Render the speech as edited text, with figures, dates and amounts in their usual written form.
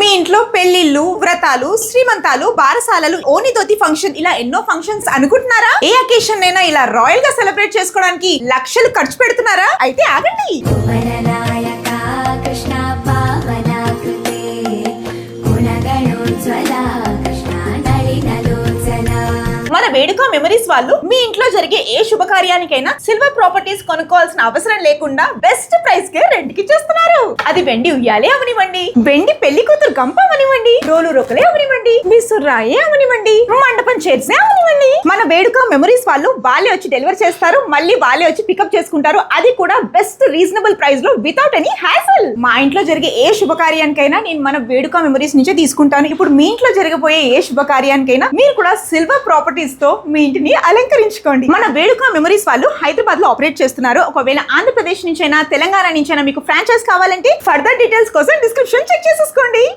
మీ ఇంట్లో పెళ్లిళ్ళు, వ్రతాలు, శ్రీమంతాలు, బారసాలలు, ఓనితోతి ఫంక్షన్ ఇలా ఎన్నో ఫంక్షన్స్ అనుకుంటున్నారా? ఏ అకేషన్ అయినా ఇలా రాయల్ గా సెలబ్రేట్ చేసుకోవడానికి లక్షలు ఖర్చు పెడుతున్నారా? అయితే ఆగండి. మన వేడుక మెమరీస్ వాళ్ళు మీ ఇంట్లో జరిగే ఏ శుభకార్యానికైనా సిల్వర్ ప్రాపర్టీస్ కొనుక్కోవాల్సిన అవసరం లేకుండా బెస్ట్ ప్రైస్ కే రెంట్ కి చేస్తున్నారు. అది వెండి ఉయ్యాలే అవనివ్వండి, వెండి పెళ్లి కూతురు గంప అవనివ్వండి, రోలు రొక్కలే అవనివ్వండి, బిసురాయే అవనివ్వండి, మండపం చైర్స్ అవనివ్వండి. మన వేడుక మెమరీస్ వాళ్ళు వాళ్ళే వచ్చి డెలివర్ చేస్తారు, మళ్ళీ వాళ్ళే వచ్చి పికప్ చేసుకుంటారు. అది కూడా బెస్ట్ రీజనబుల్ ప్రైస్ లో వితౌట్ ఎనీ హ్యాసల్. మా ఇంట్లో జరిగే ఏ శుభకార్యానికైనా నేను మన వేడుక మెమరీస్ నుంచే తీసుకుంటాను. ఇప్పుడు మీ ఇంట్లో జరగబోయే ఏ శుభకార్యానికైనా మీరు కూడా సిల్వర్ ప్రాపర్టీస్ తో మీ ఇంటిని అలంకరించుకోండి. మన వేడుక మెమరీస్ వాళ్ళు హైదరాబాద్ లో ఆపరేట్ చేస్తున్నారు. ఒకవేళ ఆంధ్రప్రదేశ్ నుంచైనా తెలంగాణ నుంచైనా మీకు ఫ్రాంచైజ్ కావాలంటే ఫర్దర్ డీటెయిల్స్ కోసం డిస్క్రిప్షన్ చెక్ చేసేసుకోండి.